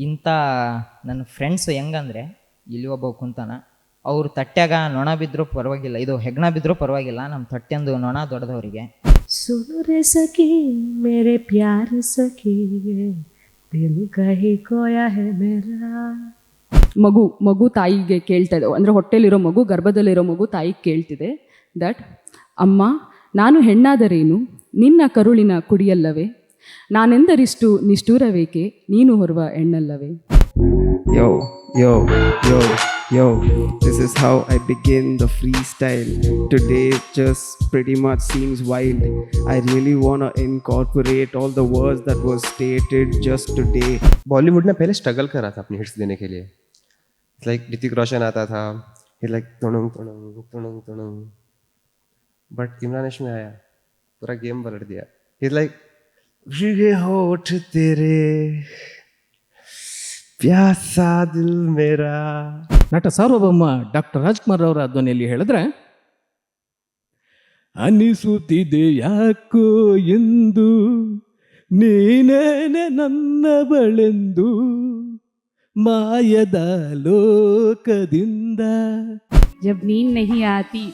ಇಂಥ ನನ್ನ ಫ್ರೆಂಡ್ಸ್ ಹೆಂಗಂದರೆ ಇಲ್ಲಿ ಒಬ್ಬ ಕುಂತಾನ, ಅವ್ರು ತಟ್ಟ್ಯಾಗ ನೊಣ ಬಿದ್ದರೂ ಪರವಾಗಿಲ್ಲ, ಇದು ಹೆಗ್ಣ ಬಿದ್ದರೂ ಪರವಾಗಿಲ್ಲ, ನಮ್ಮ ತಟ್ಟೆಂದು ನೊಣ ದೊಡ್ಡದವರಿಗೆ. सुनो रे सखी मेरे प्यार सखी दिल कहीं खोया है मेरा. ಮಗು ತಾಯಿಗೆ ಕೇಳ್ತಾ ಇದೆ, ಅಂದರೆ ಹೊಟ್ಟೆಲಿರೋ ಮಗು, ಗರ್ಭದಲ್ಲಿರೋ ಮಗು ತಾಯಿಗೆ ಕೇಳ್ತಿದೆ ದಟ್ ಅಮ್ಮ, ನಾನು ಹೆಣ್ಣಾದರೇನು ನಿನ್ನ ಕರುಳಿನ ಕುಡಿಯಲ್ಲವೇ, ನಾನೆಂದರಿಷ್ಟು ನಿಷ್ಠೂರವೇಕೆ ನೀನು ಹೊರುವ ಹೆಣ್ಣಲ್ಲವೇ. Yo, yo, yo, yo, this is how I begin the freestyle. Today just pretty much seems wild. I really wanna incorporate all the words that were stated just today. Bollywood ने पहले स्ट्रगल करा था अपनी हिट्स देने के लिए. Like Hrithik Roshan आता था, ही लाइक तुणुंग तुणुंग तुणुंग तुणुंग, बट इमरान हाशमी आया, पूरा गेम पलट दिया. ही लाइक ये होठ तेरे प्यासा दिल मेरा. ನಟ ಸಾರ್ವಭೌಮ ಡಾಕ್ಟರ್ ರಾಜ್ಕುಮಾರ್ ಅವರ ಧ್ವನಿಯಲ್ಲಿ ಹೇಳಿದ್ರೆ, ಅನಿಸುತ್ತಿದೆ ಯಾಕೋ ಎಂದು ನೀನೇನೆ ನನ್ನ ಬಳೆಂದು ಮಾಯದ ಲೋಕದಿಂದ. जब नींद नहीं आती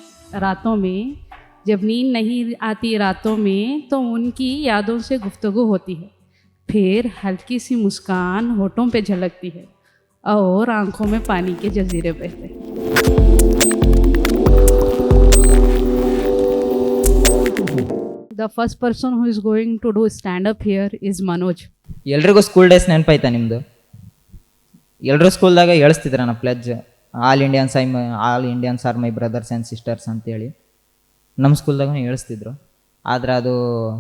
रातों में, जब नींद नहीं आती रातों में तो उनकी यादों से गुफ्तगू होती है, फिर हल्की सी मुस्कान होठों पे झलकती है और आंखों में पानी के जजीरे बहते हैं. The first person who is going to do stand up here is Manoj. ಎಲ್ರಿಗೂ ಸ್ಕೂಲ್ ಡೇಸ್ ನೆನಪಾಯ್ತಾ ನಿಮ್ಮದು? ಎಲ್ಲರೂ ಸ್ಕೂಲ್ದಾಗ ಹೇಳಿಸ್ತಿದ್ರ ನಾ pledge, all Indians are my brothers and sisters ಅಂತೇಳಿ ನಮ್ಮ ಸ್ಕೂಲ್ದಾಗೂ ಹೇಳಿಸ್ತಿದ್ರು. ಆದ್ರೆ ಅದು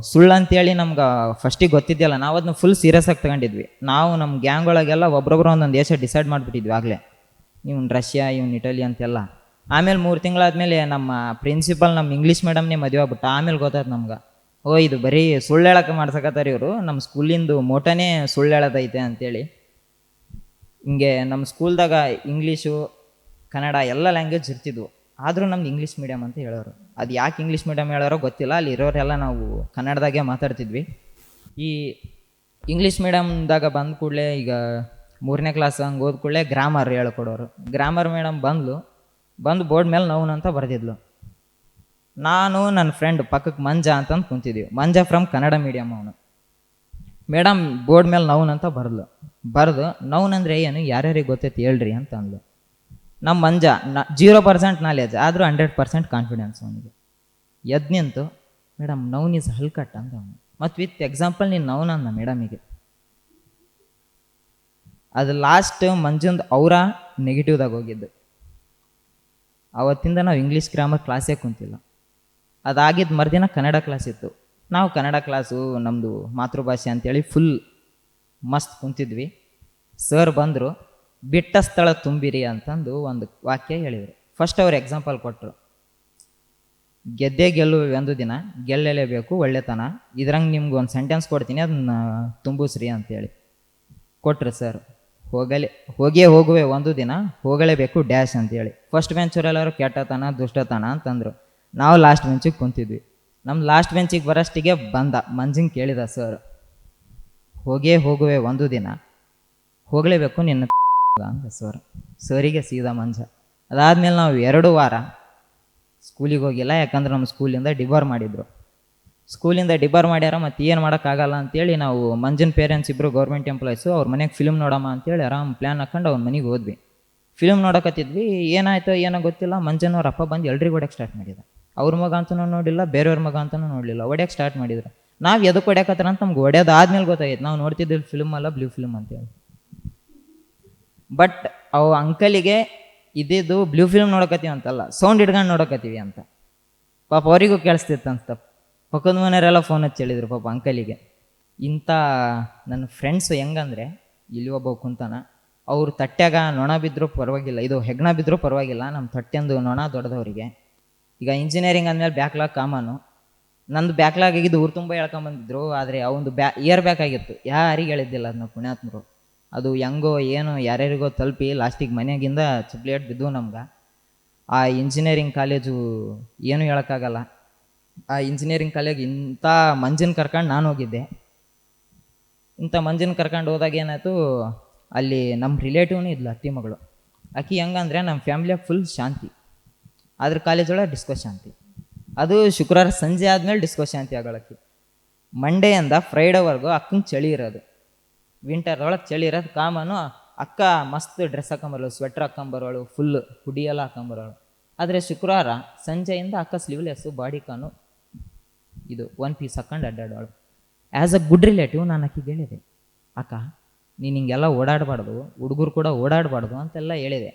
ಸುಳ್ಳು ಅಂತೇಳಿ ನಮ್ಗೆ ಫಸ್ಟಿಗೆ ಗೊತ್ತಿದ್ದಿಲ್ಲ, ನಾವು ಅದನ್ನ ಫುಲ್ ಸೀರಿಯಸ್ ಆಗಿ ತಗೊಂಡಿದ್ವಿ. ನಾವು ನಮ್ಮ ಗ್ಯಾಂಗ್ ಒಳಗೆಲ್ಲ ಒಬ್ರೊಬ್ರು ಒಂದೊಂದು ದೇಶ ಡಿಸೈಡ್ ಮಾಡಿಬಿಟ್ಟಿದ್ವಿ ಆಗಲೇ, ಇವ್ನು ರಷ್ಯಾ, ಇವ್ನು ಇಟಲಿ ಅಂತೆಲ್ಲ. ಆಮೇಲೆ 3 ತಿಂಗಳಾದ್ಮೇಲೆ ನಮ್ಮ ಪ್ರಿನ್ಸಿಪಲ್ ನಮ್ಮ ಇಂಗ್ಲೀಷ್ ಮೇಡಮ್ನೇ ಮದುವೆ ಆಗ್ಬಿಟ್ಟು ಆಮೇಲೆ ಗೊತ್ತಾಯ್ತು ನಮ್ಗೆ, ಓ ಇದು ಬರೀ ಸುಳ್ಳು ಹೇಳಕ್ಕೆ ಮಾಡ್ಸಕತ್ತಾರೆ ಇವರು, ನಮ್ಮ ಸ್ಕೂಲಿಂದು ಮೋಟನೇ ಸುಳ್ಳು ಹೇಳೋದೈತೆ ಅಂತೇಳಿ. ಹಿಂಗೆ ನಮ್ಮ ಸ್ಕೂಲ್ದಾಗ ಇಂಗ್ಲೀಷು ಕನ್ನಡ ಎಲ್ಲ ಲ್ಯಾಂಗ್ವೇಜ್ ಇರ್ತಿದ್ವು, ಆದರೂ ನಮ್ದು ಇಂಗ್ಲೀಷ್ ಮೀಡಿಯಮ್ ಅಂತ ಹೇಳೋರು. ಅದು ಯಾಕೆ ಇಂಗ್ಲೀಷ್ ಮೀಡಿಯಮ್ ಹೇಳೋರೋ ಗೊತ್ತಿಲ್ಲ, ಅಲ್ಲಿ ಇರೋರೆಲ್ಲ ನಾವು ಕನ್ನಡದಾಗೆ ಮಾತಾಡ್ತಿದ್ವಿ. ಈ ಇಂಗ್ಲೀಷ್ ಮೀಡಿಯಮ್ದಾಗ ಬಂದ ಕೂಡಲೇ ಈಗ 3ನೇ ಕ್ಲಾಸ್ ಹಂಗೆ ಹೋದ ಕೂಡಲೇ ಗ್ರಾಮರ್ ಹೇಳ್ಕೊಡೋರು. ಗ್ರಾಮರ್ ಮೇಡಮ್ ಬಂದು ಬೋರ್ಡ್ ಮೇಲೆ ನೌನ್ ಅಂತ ಬರೆದಿದ್ಲು. ನಾನು ನನ್ನ ಫ್ರೆಂಡ್ ಪಕ್ಕಕ್ಕೆ ಮಂಜ ಅಂತಂದು ಕುಂತಿದ್ವಿ. ಮಂಜ ಫ್ರಮ್ ಕನ್ನಡ ಮೀಡಿಯಮ್ ಅವನು. ಮೇಡಮ್ ಬೋರ್ಡ್ ಮೇಲೆ ನೌನ್ ಅಂತ ಬರೆದು ನೌನ್ ಅಂದರೆ ಏನು ಯಾರ್ಯಾರಿಗೆ ಗೊತ್ತೈತಿ ಹೇಳ್ರಿ ಅಂತ ಅಂದ್ಲು. ನಮ್ಮ ಮಂಜ 0% ನಾಲೆಜ್ ಆದರೂ 100% ಕಾನ್ಫಿಡೆನ್ಸ್ ಅವನಿಗೆ. ಎದ್ದು ನಿಂತು, ಮೇಡಮ್ ನೌನ್ ಈಸ್ ಹಲ್ಕಟ್ ಅಂತ ಅವನು. ಮತ್ತು ವಿತ್ ಎಕ್ಸಾಂಪಲ್ ನೀನು ನೌನ್ ಅಂದ ಮೇಡಮಿಗೆ. ಅದು ಲಾಸ್ಟ್ ಮಂಜುಂದು ಅವರ ನೆಗೆಟಿವ್ದಾಗ ಹೋಗಿದ್ದು. ಅವತ್ತಿಂದ ನಾವು ಇಂಗ್ಲೀಷ್ ಗ್ರಾಮರ್ ಕ್ಲಾಸೇ ಕುಂತಿಲ್ಲ. ಅದಾಗಿದ್ದು ಮರುದಿನ ಕನ್ನಡ ಕ್ಲಾಸ್ ಇತ್ತು. ನಾವು ಕನ್ನಡ ಕ್ಲಾಸು ನಮ್ಮದು ಮಾತೃಭಾಷೆ ಅಂತೇಳಿ ಫುಲ್ ಮಸ್ತ್ ಕುಂತಿದ್ವಿ. ಸರ್ ಬಂದರು, ಬಿಟ್ಟ ಸ್ಥಳ ತುಂಬಿರಿ ಅಂತಂದು ಒಂದು ವಾಕ್ಯ ಹೇಳಿದರು. ಫಸ್ಟ್ ಅವ್ರು ಎಕ್ಸಾಂಪಲ್ ಕೊಟ್ಟರು, ಗೆದ್ದೇ ಗೆಲ್ಲುವೆ ಒಂದು ದಿನ, ಗೆಲ್ಲಲೇಬೇಕು ಒಳ್ಳೆತನ, ಇದ್ರಂಗೆ ನಿಮ್ಗೆ ಒಂದು ಸೆಂಟೆನ್ಸ್ ಕೊಡ್ತೀನಿ ಅದನ್ನ ತುಂಬಿಸ್ರಿ ಅಂತೇಳಿ ಕೊಟ್ಟರು ಸರ್. ಹೋಗೇ ಹೋಗುವೆ ಒಂದು ದಿನ, ಹೋಗಲೇಬೇಕು ಡ್ಯಾಶ್ ಅಂತೇಳಿ. ಫಸ್ಟ್ ಬೆಂಚವರೆಲ್ಲರೂ ಕೆಟ್ಟತನ ದುಷ್ಟತನ ಅಂತಂದರು. ನಾವು ಲಾಸ್ಟ್ ಬೆಂಚಿಗೆ ಕುಂತಿದ್ವಿ. ನಮ್ಮ ಲಾಸ್ಟ್ ಬೆಂಚಿಗೆ ಬರೋಷ್ಟಿಗೆ ಮಂಜಿಂಗ್ ಕೇಳಿದ ಸರ್, ಹೋಗೇ ಹೋಗುವೆ ಒಂದು ದಿನ, ಹೋಗಲೇಬೇಕು ನಿನ್ನ ಅಂತ ಸರಿಗೆ ಸೀದಾ ಮಂಜ. ಅದಾದಮೇಲೆ ನಾವು 2 ವಾರ ಸ್ಕೂಲಿಗೆ ಹೋಗಿಲ್ಲ, ಯಾಕಂದ್ರೆ ನಮ್ಮ ಸ್ಕೂಲಿಂದ ಡಿಬಾರ್ ಮಾಡಿದರು. ಸ್ಕೂಲಿಂದ ಡಿಬಾರ್ ಮಾಡ್ಯಾರ, ಮತ್ತು ಏನು ಮಾಡೋಕ್ಕಾಗಲ್ಲ ಅಂತೇಳಿ ನಾವು ಮಂಜನ ಪೇರೆಂಟ್ಸ್ ಇಬ್ಬರು ಗೌರ್ಮೆಂಟ್ ಎಂಪ್ಲಾಯ್ಸು, ಅವ್ರ ಮನೆಗೆ ಫಿಲ್ಮ್ ನೋಡಮ್ಮ ಅಂತೇಳಿ ಆರಾಮ್ ಪ್ಲ್ಯಾನ್ ಹಾಕೊಂಡು ಅವ್ರ ಮನೆಗೆ ಹೋದ್ವಿ. ಫಿಲ್ಮ್ ನೋಡಕತ್ತಿದ್ವಿ. ಏನಾಯ್ತೋ ಏನೋ ಗೊತ್ತಿಲ್ಲ, ಮಂಜನವ್ರ ಅಪ್ಪ ಬಂದು ಎಲ್ರಿಗೂ ಹೊಡ್ಯಕ್ಕೆ ಸ್ಟಾರ್ಟ್ ಮಾಡಿದ. ಅವ್ರ ಮಗ ಅಂತಲೂ ನೋಡಿಲ್ಲ, ಬೇರೆಯವ್ರ ಮಗ ಅಂತಲೂ ನೋಡಲಿಲ್ಲ, ಹೊಡ್ಯಕ್ಕೆ ಸ್ಟಾರ್ಟ್ ಮಾಡಿದ್ರು. ನಾವು ಎದಕ್ಕೆ ಹೊಡ್ಯಾಕತ್ತಾರ ಅಂತ ನಮ್ಗೆ ಹೊಡ್ಯೋದಾದ್ಮೇಲೆ ಗೊತ್ತಾಗಿತ್ತು. ನಾವು ನೋಡ್ತಿದ್ದಿಲ್ಲ ಫಿಲ್ಮ್ ಅಲ್ಲ, ಬ್ಲೂ ಫಿಲ್ಮ್ ಅಂತೇಳಿ. ಬಟ್ ಅವು ಅಂಕಲಿಗೆ ಇದ್ದಿದ್ದು ಬ್ಲೂ ಫಿಲ್ಮ್ ನೋಡಕತ್ತೀವಿ ಅಂತಲ್ಲ, ಸೌಂಡ್ ಹಿಡ್ಕೊಂಡು ನೋಡಕತ್ತೀವಿ ಅಂತ. ಪಾಪ ಅವರಿಗೂ ಕೇಳಿಸ್ತಿತ್ತು ಅಂತ. ಪಕ್ಕದ ಮನೆಯವರೆಲ್ಲ ಫೋನ್ ಹಚ್ಚಿ ಹೇಳಿದ್ರು ಪಾಪ ಅಂಕಲಿಗೆ. ಇಂಥ ನನ್ನ ಫ್ರೆಂಡ್ಸ್ ಹೆಂಗಂದರೆ ಇಲ್ಲಿ ಒಬ್ಬ ಕುಂತಾನ, ಅವ್ರು ತಟ್ಟ್ಯಾಗ ನೊಣ ಬಿದ್ದರೂ ಪರವಾಗಿಲ್ಲ, ಇದು ಹೆಗ್ಣ ಬಿದ್ದರೂ ಪರವಾಗಿಲ್ಲ, ನಮ್ಮ ತಟ್ಟೆಂದು ನೊಣ ದೊಡ್ಡದವರಿಗೆ. ಈಗ ಇಂಜಿನಿಯರಿಂಗ್ ಅಂದಮೇಲೆ ಬ್ಯಾಕ್ಲಾಗ್ ಕಾಮನು. ನಂದು ಬ್ಯಾಕ್ಲಾಗ್ ಆಗಿದ್ದು ಊರು ತುಂಬ ಹೇಳ್ಕೊಂಬಂದಿದ್ರು, ಆದರೆ ಅವನು ಇಯರ್ ಬ್ಯಾಕ್ ಆಗಿತ್ತು, ಯಾರಿಗೆ ಹೇಳಿದ್ದಿಲ್ಲ ಅದನ್ನ ಪುಣ್ಯಾತ್ಮರು. ಅದು ಹೆಂಗೋ ಏನು ಯಾರ್ಯಾರಿಗೋ ತಲುಪಿ ಲಾಸ್ಟಿಗೆ ಮನೆಯಾಗಿಂದ ಚಪ್ಲೇಟ್ ಬಿದ್ದು ನಮ್ಗೆ. ಆ ಇಂಜಿನಿಯರಿಂಗ್ ಕಾಲೇಜು ಏನೂ ಹೇಳೋಕ್ಕಾಗಲ್ಲ. ಆ ಇಂಜಿನಿಯರಿಂಗ್ ಕಾಲೇಜ್ ಇಂಥ ಮಂಜಿನ ಕರ್ಕೊಂಡು ನಾನು ಹೋಗಿದ್ದೆ. ಇಂಥ ಮಂಜಿನ ಕರ್ಕೊಂಡು ಹೋದಾಗ ಏನಾಯ್ತು, ಅಲ್ಲಿ ನಮ್ಮ ರಿಲೇಟಿವ್ನು ಇದ್ಲು ಅತ್ತಿ ಮಗಳು. ಆಕಿ ಹೆಂಗಂದ್ರೆ ನಮ್ಮ ಫ್ಯಾಮಿಲಿಯಾಗ ಫುಲ್ ಶಾಂತಿ, ಆದ್ರೆ ಕಾಲೇಜೊಳಗೆ ಡಿಸ್ಕೋ ಶಾಂತಿ. ಅದು ಶುಕ್ರವಾರ ಸಂಜೆ ಆದಮೇಲೆ ಡಿಸ್ಕೋ ಶಾಂತಿ ಆಗಳಕ್ಕಿ. ಮಂಡೆಯಿಂದ ಫ್ರೈಡೇವರೆಗೂ ಅಕ್ಕಂಗೆ ಚಳಿ ಇರೋದು, ವಿಂಟರ್ ಒಳಗೆ ಚಳಿ ಇರೋದು ಕಾಮನು. ಅಕ್ಕ ಮಸ್ತ್ ಡ್ರೆಸ್ ಹಾಕೊಂಬರೋಳು, ಸ್ವೆಟ್ರ್ ಹಾಕೊಂಬರೋಳು, ಫುಲ್ ಹುಡಿ ಎಲ್ಲ ಹಾಕೊಂಬರೋಳು. ಆದರೆ ಶುಕ್ರವಾರ ಸಂಜೆಯಿಂದ ಅಕ್ಕ ಸ್ಲೀವ್ಲೆಸ್ಸು, ಬಾಡಿ ಕಾನು, ಇದು 1 ಪೀಸ್ ಹಾಕೊಂಡು ಅಡ್ಡಾಡೋಳು. ಆ್ಯಸ್ ಅ ಗುಡ್ ರಿಲೇಟಿವ್ ನಾನು ಆಕಿಗೆ ಹೇಳಿದೆ, ಅಕ್ಕ ನೀನು ಹಿಂಗೆಲ್ಲ ಓಡಾಡಬಾರ್ದು, ಹುಡುಗರು ಕೂಡ ಓಡಾಡಬಾರ್ದು ಅಂತೆಲ್ಲ ಹೇಳಿದೆ.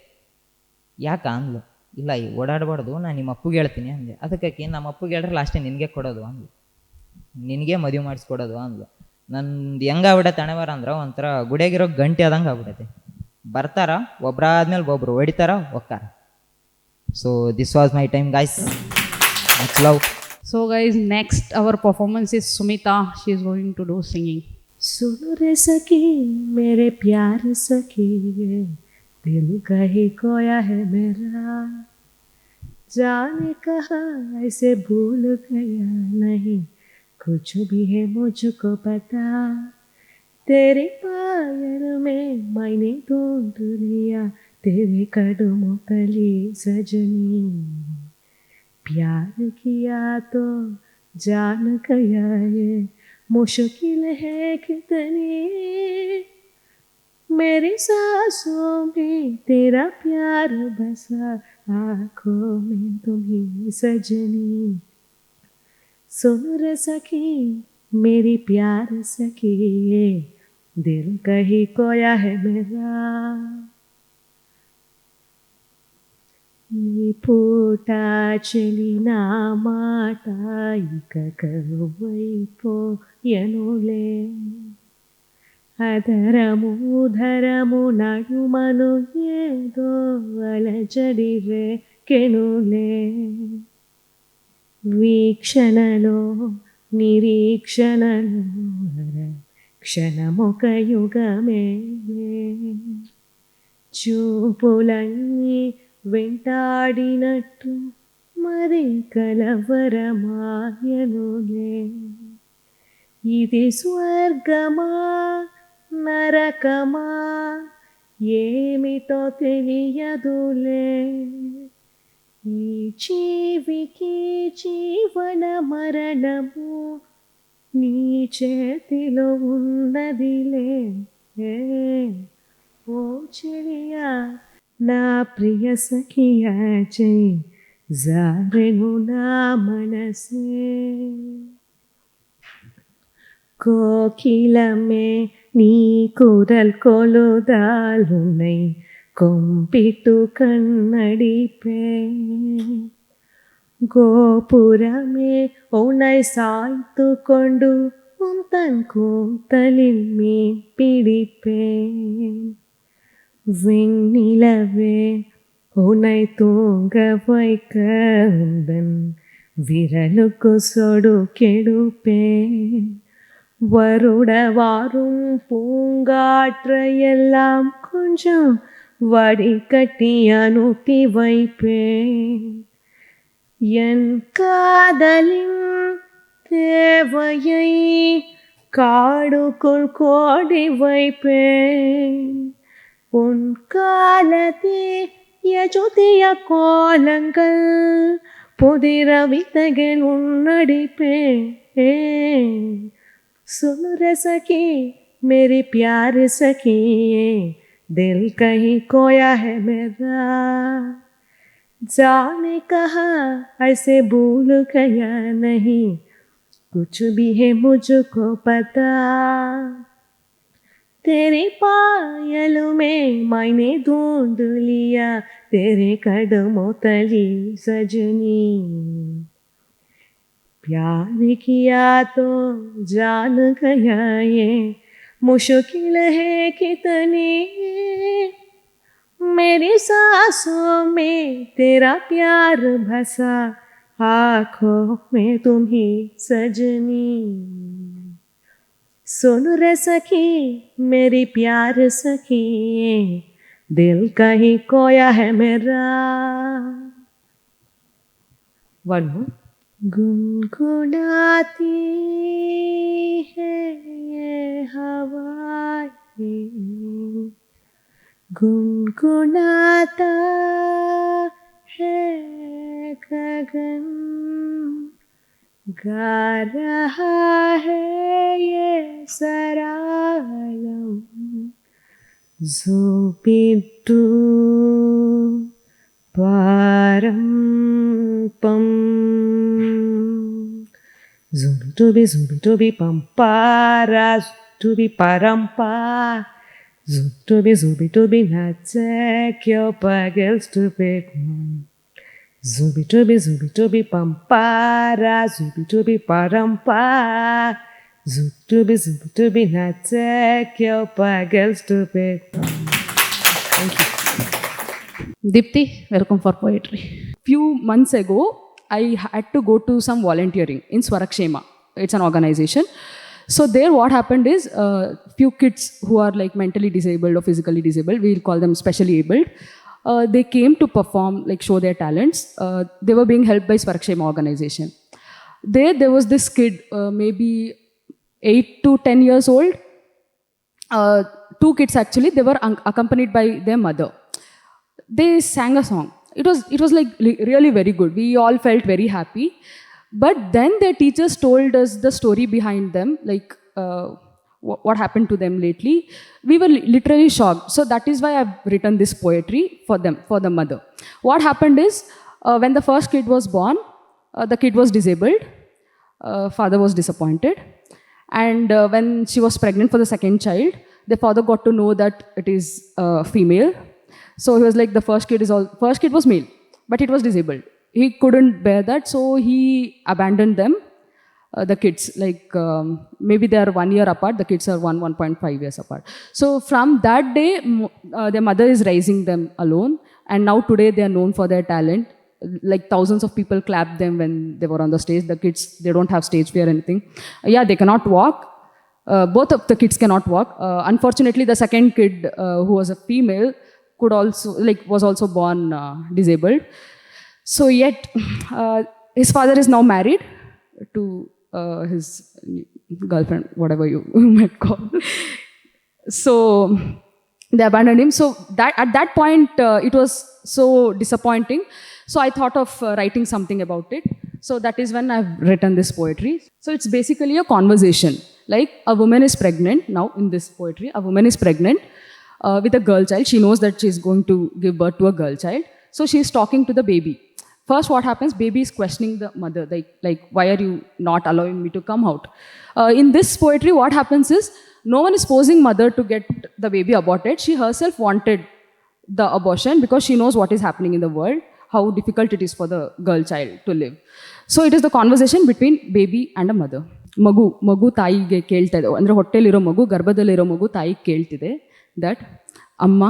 ಯಾಕ ಅಂದ್ಲು, ಇಲ್ಲ ಈ ಓಡಾಡಬಾರ್ದು, ನಾನು ನಿಮ್ಮ ಅಪ್ಪಗೆ ಹೇಳ್ತೀನಿ ಅಂದೆ. ಅದಕ್ಕೆ ನಮ್ಮ ಅಪ್ಪಗೆ ಹೇಳ್ರೆ ಲಾಸ್ಟೇ ನಿನಗೆ ಕೊಡೋದು ಅಂದ್ಲು, ನಿನಗೆ ಮದುವೆ ಮಾಡಿಸ್ಕೊಡೋದು ಅಂದ್ಲು. ನಂದು ಹೆಂಗಾಗ್ಬಿಡತ್ತೆ ಹಣೆವಾರ ಅಂದ್ರೆ ಒಂಥರ ಗುಡಿಯಾಗಿರೋ ಗಂಟೆ ಆದಂಗೆ ಆಗ್ಬಿಡತ್ತೆ. ಬರ್ತಾರ ಒಬ್ರಾದ್ಮೇಲೆ ಒಬ್ರು ಹೊಡಿತಾರ ಒಕ್ಕಾರ. So this was my time guys, much love. So guys, next our performance is Sumita. She is going to do singing. सुन रे सखी मेरे प्यार सखी, दिल कहीं खोया है मेरा, जाने कहा ऐसे भूल गया नहीं, कुछ भी है मुझको पता, तेरे पायल में मैंने ढूंढ लिया, तेरे कदमों तले सजनी, प्यार किया तो जान गया ये, मुश्किल है कितनी, मेरी सांसों में तेरा प्यार बसा, आँखों में तुम्ही सजनी, सुन रे सखी मेरी प्यार सखी, दिल कहीं खोया है मेरा, नी पूटा चली ना माटा इक करुवैपो यनुले, అధరము ధరము నడుమను ఏదో అలజడిరే కెనులే, వీక్షణలో నిరీక్షణలో క్షణమొక యుగమే, చూపులన్నీ వెంటాడినట్టు మరి కలవరమాయనులే, ఇది స్వర్గమా నరకమా ఏమిటో తెలియదులే, ఈ జీవికి జీవన మరణము నీ చేతిలో ఉన్నదిలే, ఓ చెలియా నా ప్రియ సఖియా చెయ్యి జారెను నా మనసే, கோகிலமே நீ குரல் கொலுதாலுனை கொம்பிட்டு கண்ணடிப்பேன், கோபுரமே உன்னை சாய்த்து கொண்டு உன் தன் கூந்தலில் மீன் பிடிப்பேன், விண்ணிலவே உன்னை தூங்க வைக்க உந்தன் விரலுக்கு சொடு கெடுப்பேன், வருட வாரும் பூங்காற்றையெல்லாம் கொஞ்சம் வடிகட்டி அனுப்பி வைப்பேன், என் காதலின் தேவையை காடுக்குள் கோடி வைப்பேன், உன் காலத்தே யஜுதிய கோலங்கள் புதிர வித்தைகள் உன்னடிப்பேன், सुन रे सखी मेरी प्यार सखी, दिल कहीं खोया है मेरा, जाने कहा ऐसे भूल गया नहीं, कुछ भी है मुझको पता, तेरे पायलों में मैंने ढूंढ लिया, तेरे कदमों तले सजनी, प्यार किया तो जान गया ये, मुश्किल है कितनी, मेरी सांसों में तेरा प्यार बसा, आँखों में तुम्ही सजनी, सुन रे सखी मेरी प्यार सखी, दिल कहीं खोया है मेरा. One more. गुनगुनाती है ये हवाएं, गुनगुनाता है गगन, गा रहा है ये सरालम, जो बिट्टू पारम पम, zubi tubi pampara, tubi parampa, zubi tubi natsek yo pagel stupid mom, zubi tubi pampara, zubi tubi parampa, zubi tubi natsek yo pagel stupid mom. Deepti, welcome for poetry. Few months ago, I had to go to some volunteering in Swarakshema. It's an organization. So there what happened is few kids who are like mentally disabled or physically disabled, we'll call them specially abled, they came to perform, like show their talents. They were being helped by Swarakshema organization. There was this kid, maybe 8 to 10 years old. Two kids actually, they were accompanied by their mother. They sang a song. It was like really very good. We all felt very happy. But then their teachers told us the story behind them, like what happened to them lately. We were literally shocked. So that is why I've written this poetry for them, for the mother. What happened is, when the first kid was born, the kid was disabled. Father was disappointed. And when she was pregnant for the second child, the father got to know that it is female. So he was like, the first kid was male, but it was disabled. He couldn't bear that, so he abandoned them, the kids. Like maybe they are 1 year apart, the kids are 1.5 years apart. So from that day, their mother is raising them alone, and now today they are known for their talent. Like thousands of people clapped them when they were on the stage. The kids, they don't have stage fear or anything. Yeah, they cannot walk. Both of the kids cannot walk. Unfortunately, the second kid, who was a female, was also born disabled. So yet, his father is now married to his girlfriend, whatever you might call. So they abandoned him. So that at that point, it was so disappointing. So I thought of writing something about it. So that is when I've written this poetry. So it's basically a conversation. Like a woman is pregnant, now in this poetry, a woman is pregnant with a girl child. She knows that she's going to give birth to a girl child. So she's talking to the baby. First, what happens? Baby is questioning the mother, like why are you not allowing me to come out? In this poetry, what happens is, no one is forcing mother to get the baby aborted. She herself wanted the abortion because she knows what is happening in the world, how difficult it is for the girl child to live. So it is the conversation between baby and a mother. ಮಗು ತಾಯಿಗೆ ಕೇಳ್ತಾ ಇದೆ, ಅಂದರೆ ಹೊಟ್ಟೆಲಿರೋ ಮಗು, ಗರ್ಭದಲ್ಲಿರೋ ಮಗು ತಾಯಿಗೆ ಕೇಳ್ತಿದೆ that ಅಮ್ಮ,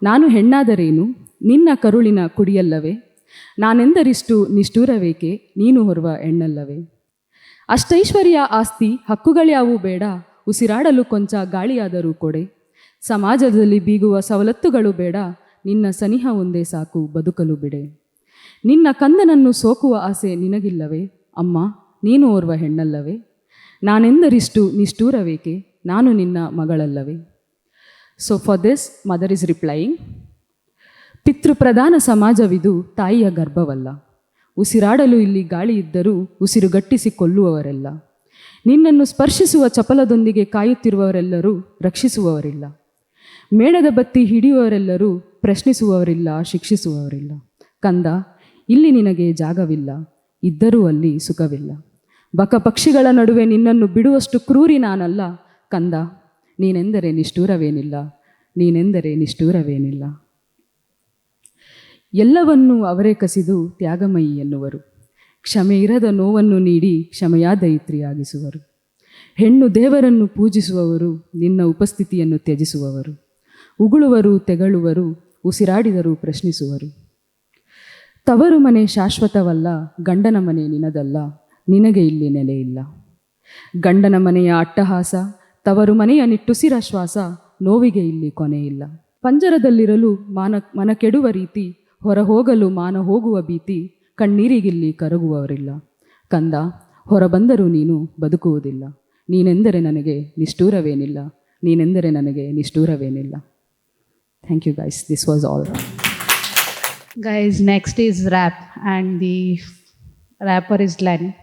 ನಾನು ಹೆಣ್ಣಾದರೇನು, ನಿನ್ನ ಕರುಳಿನ ಕುಡಿಯಲ್ಲವೇ, ನಾನೆಂದರಿಷ್ಟು ನಿಷ್ಠೂರವೇಕೆ, ನೀನು ಹೊರುವ ಹೆಣ್ಣಲ್ಲವೇ. ಅಷ್ಟೈಶ್ವರ್ಯ ಆಸ್ತಿ ಹಕ್ಕುಗಳ್ಯಾವೂ ಬೇಡ, ಉಸಿರಾಡಲು ಕೊಂಚ ಗಾಳಿಯಾದರೂ ಕೊಡೆ. ಸಮಾಜದಲ್ಲಿ ಬೀಗುವ ಸವಲತ್ತುಗಳು ಬೇಡ, ನಿನ್ನ ಸನಿಹ ಒಂದೇ ಸಾಕು ಬದುಕಲು ಬಿಡೆ. ನಿನ್ನ ಕಂದನನ್ನು ಸೋಕುವ ಆಸೆ ನಿನಗಿಲ್ಲವೇ, ಅಮ್ಮ ನೀನು ಓರ್ವ ಹೆಣ್ಣಲ್ಲವೇ. ನಾನೆಂದರಿಷ್ಟು ನಿಷ್ಠೂರವೇಕೆ, ನಾನು ನಿನ್ನ ಮಗಳಲ್ಲವೇ. So for this mother is replying, ಪಿತೃಪ್ರಧಾನ ಸಮಾಜವಿದು ತಾಯಿಯ ಗರ್ಭವಲ್ಲ, ಉಸಿರಾಡಲು ಇಲ್ಲಿ ಗಾಳಿ ಇದ್ದರೂ ಉಸಿರುಗಟ್ಟಿಸಿ ಕೊಲ್ಲುವವರೆಲ್ಲ. ನಿನ್ನನ್ನು ಸ್ಪರ್ಶಿಸುವ ಚಪಲದೊಂದಿಗೆ ಕಾಯುತ್ತಿರುವವರೆಲ್ಲರೂ ರಕ್ಷಿಸುವವರಿಲ್ಲ. ಮೇಣದ ಬತ್ತಿ ಹಿಡಿಯುವವರೆಲ್ಲರೂ ಪ್ರಶ್ನಿಸುವವರಿಲ್ಲ, ಶಿಕ್ಷಿಸುವವರಿಲ್ಲ. ಕಂದ, ಇಲ್ಲಿ ನಿನಗೆ ಜಾಗವಿಲ್ಲ, ಇದ್ದರೂ ಅಲ್ಲಿ ಸುಖವಿಲ್ಲ. ಬಕ ಪಕ್ಷಿಗಳ ನಡುವೆ ನಿನ್ನನ್ನು ಬಿಡುವಷ್ಟು ಕ್ರೂರಿ ನಾನಲ್ಲ. ಕಂದ, ನೀನೆಂದರೆ ನಿಷ್ಠೂರವೇನಿಲ್ಲ, ನೀನೆಂದರೆ ನಿಷ್ಠೂರವೇನಿಲ್ಲ. ಎಲ್ಲವನ್ನೂ ಅವರೇ ಕಸಿದು ತ್ಯಾಗಮಯಿ ಎನ್ನುವರು. ಕ್ಷಮೆ ಇರದ ನೋವನ್ನು ನೀಡಿ ಕ್ಷಮೆಯ ದೈತ್ರಿಯಾಗಿಸುವರು. ಹೆಣ್ಣು ದೇವರನ್ನು ಪೂಜಿಸುವವರು, ನಿನ್ನ ಉಪಸ್ಥಿತಿಯನ್ನು ತ್ಯಜಿಸುವವರು. ಉಗುಳುವರು, ತೆಗಳುವರು, ಉಸಿರಾಡಿದರೂ ಪ್ರಶ್ನಿಸುವರು. ತವರು ಮನೆ ಶಾಶ್ವತವಲ್ಲ, ಗಂಡನ ಮನೆ ನಿನದಲ್ಲ, ನಿನಗೆ ಇಲ್ಲಿ ನೆಲೆಯಿಲ್ಲ. ಗಂಡನ ಮನೆಯ ಅಟ್ಟಹಾಸ, ತವರು ಮನೆಯ ನಿಟ್ಟುಸಿರ ಶ್ವಾಸ, ನೋವಿಗೆ ಇಲ್ಲಿ ಕೊನೆಯಿಲ್ಲ. ಪಂಜರದಲ್ಲಿರಲು ಮನ ಕೆಡುವ ರೀತಿ, ಹೊರ ಹೋಗಲು ಮಾನ ಹೋಗುವ ಭೀತಿ, ಕಣ್ಣೀರಿಗಿಲ್ಲಿ ಕರಗುವವರಿಲ್ಲ. ಕಂದ, ಹೊರ ಬಂದರೂ ನೀನು ಬದುಕುವುದಿಲ್ಲ, ನೀನೆಂದರೆ ನನಗೆ ನಿಷ್ಠೂರವೇನಿಲ್ಲ, ನೀನೆಂದರೆ ನನಗೆ ನಿಷ್ಠೂರವೇನಿಲ್ಲ. Thank you guys. This was all. Guys, next is rap, and the rapper is Lenny.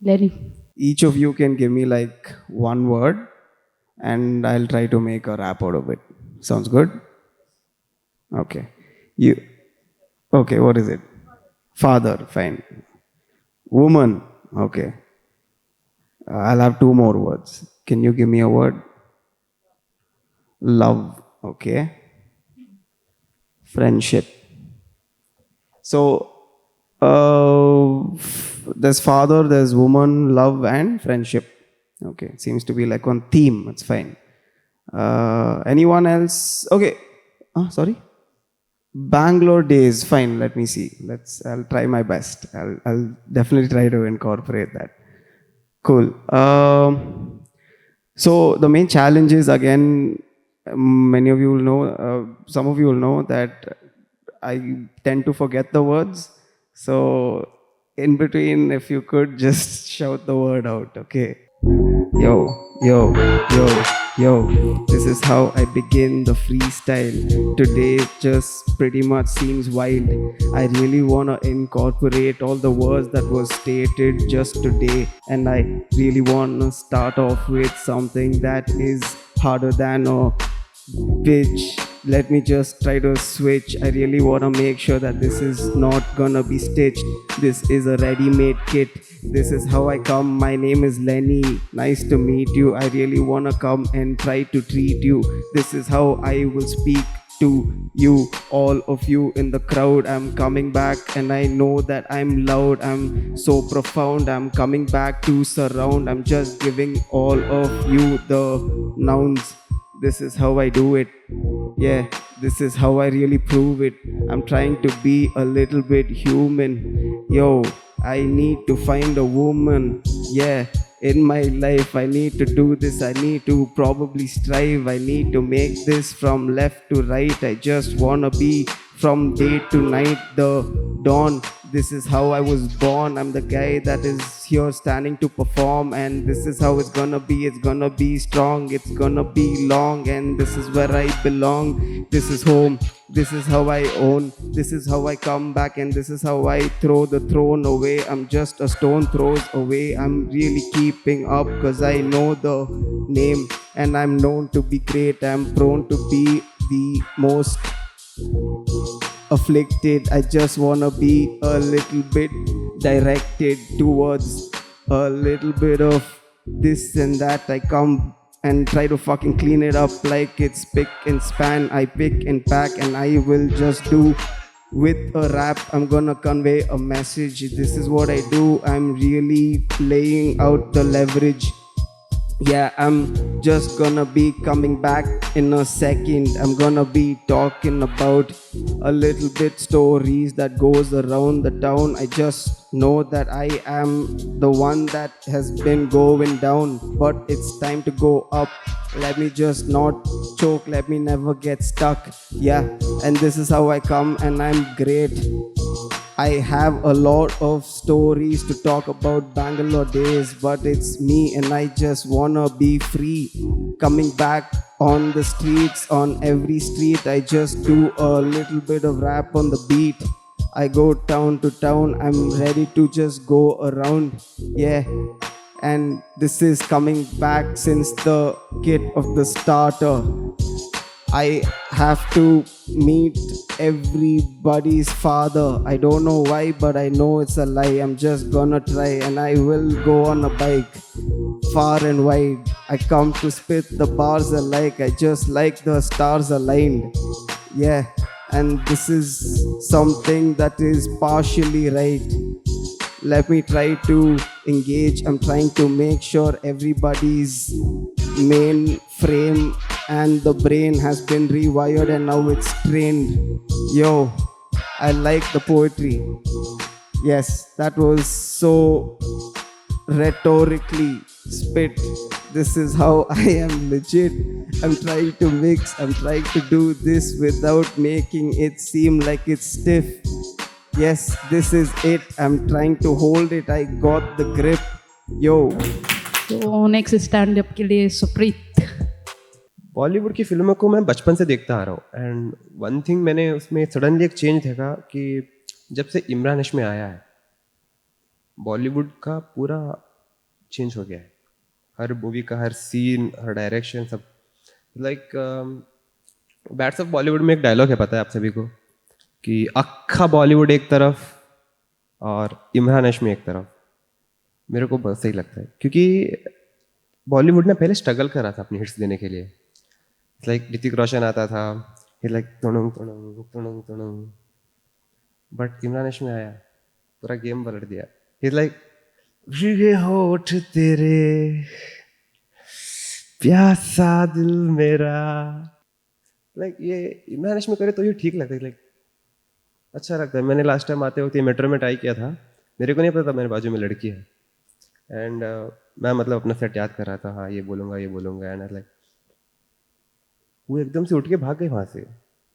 Lenny. Each of you can give me like one word and I'll try to make a rap out of it. Sounds good? Okay. You. Okay, what is it? Father, fine. Woman, okay. I'll have two more words. Can you give me a word? Love, okay. Friendship. So, there's father, there's woman, love, and friendship. Okay, seems to be like on theme. It's fine. Anyone else? Okay. Sorry. Bangalore days. Fine. Let me see. I'll try my best. I'll definitely try to incorporate that. Cool. So the main challenge is again. Many of you will know. Some of you will know that I tend to forget the words. So in between, if you could just shout the word out, okay? Yo, yo, yo, yo. This is how I begin the freestyle. Today just pretty much seems wild. I really wanna incorporate all the words that was stated just today. And I really wanna start off with something that is harder than a bitch. Let me just try to switch. I really want to make sure that this is not gonna be stitched. This is a ready-made kit. This is how I come. My name is Lenny. Nice to meet you. I really want to come and try to treat you. This is how I will speak to you, all of you in the crowd. I'm coming back and I know that I'm loud. I'm so profound. I'm coming back to surround. I'm just giving all of you the nouns. This is how I do it. Yeah, this is how I really prove it. I'm trying to be a little bit human. Yo, I need to find a woman. Yeah, in my life I need to do this. I need to probably strive. I need to make this from left to right. I just wanna be from day to night, the dawn. This is how I was born. I'm the guy that is here standing to perform, and this is how it's gonna be. It's gonna be strong, it's gonna be long, and this is where I belong. This is home, this is how I own. This is how I come back, and this is how I throw the throne away. I'm just a stone throws away. I'm really keeping up cause I know the name, and I'm known to be great. I'm prone to be the most afflicted. I just wanna be a little bit directed towards a little bit of this and that. I come and try to fucking clean it up like it's pick and span. I pick and pack and I will just do with a rap. I'm gonna convey a message. This is what I do. I'm really laying out the leverage. Yeah, I'm just gonna be coming back in a second. I'm gonna be talking about a little bit stories that goes around the town. I just know that I am the one that has been going down, but it's time to go up. Let me just not choke, let me never get stuck. Yeah, and this is how I come, and I'm great. I have a lot of stories to talk about Bangalore days, but it's me and I just wanna be free. Coming back on the streets, on every street, I just do a little bit of rap on the beat. I go town to town, I'm ready to just go around. Yeah, and this is coming back since the kit of the starter. I have to meet everybody's father. I don't know why, but I know it's a lie. I'm just gonna try, and I will go on a bike far and wide. I come to spit the bars alike. I just like the stars aligned. Yeah, and this is something that is partially right. Let me try to engage. I'm trying to make sure everybody's main frame and the brain has been rewired and now it's trained. Yo, I like the poetry. Yes, that was so rhetorically spit. This is how I am legit. I'm trying to mix, I'm trying to do this without making it seem like it's stiff. Yes, this is it. I'm trying to hold it. I got the grip. Yo. तो next stand up के लिए सुप्रीत. बॉलीवुड की फिल्मों को मैं बचपन से देखता आ रहा हूँ एंड वन थिंग मैंने उसमें सडनली एक चेंज देखा कि जब से इमरान हाशमी आया है बॉलीवुड का पूरा चेंज हो गया है। हर मूवी का हर सीन हर डायरेक्शन सब लाइक बैट्स ऑफ बॉलीवुड में एक डायलॉग है पता है आप सभी को कि अक्खा बॉलीवुड एक तरफ और इमरान हाशमी एक तरफ। मेरे को बहुत सही लगता है क्योंकि बॉलीवुड ने पहले स्ट्रगल करा था अपनी हिट्स देने के लिए। लाइक ऋतिक रोशन आता था लाइक तुणुंग तुणुंग तुणुंग तुणुंग, बट इमरान हाशमी आया पूरा गेम पलट दिया। इज लाइक भीगे होठ तेरे प्यासा दिल मेरा। लाइक ये इमरान हाशमी करे तो ये ठीक लगता है। लाइक अच्छा लगता है। मैंने लास्ट टाइम आते वक्त ये मेट्रो में ट्राई किया था, मेरे को नहीं पता था मेरे बाजू में लड़की है एंड मैं मतलब अपना सेट याद कर रहा था, हाँ ये बोलूँगा एंड लाइक वो एकदम से उठ के भाग गए वहाँ से।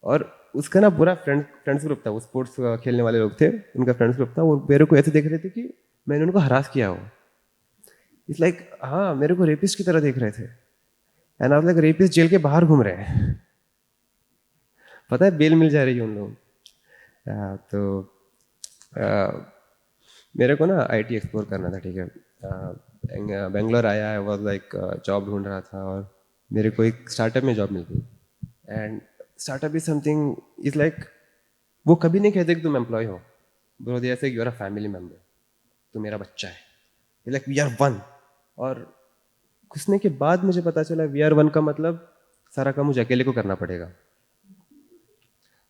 और उसका ना पूरा फ्रेंड्स ग्रुप था, वो स्पोर्ट्स खेलने वाले लोग थे, उनका फ्रेंड्स ग्रुप था। वो मेरे को ऐसे देख रहे थे कि मैंने उनको हरास किया हो। इट्स लाइक हाँ मेरे को रेपिस्ट की तरह देख रहे थे and I was like rapist jail के बाहर घूम रहे हैं। पता है बेल मिल जा रही है उन लोग। तो मेरे को ना आईटी एक्सप्लोर करना था, ठीक है। बेंगलोर आया, आई वाज लाइक जॉब ढूंढ रहा था और मेरे को एक स्टार्टअप में जॉब मिल गई। And startup is something is like वो कभी नहीं कहते कि तुम एम्प्लॉय हो bro, they say you are a family member, तो मेरा बच्चा है। Like we are one. और घुसने के बाद मुझे पता चला वी आर वन का मतलब सारा काम मुझे अकेले को करना पड़ेगा।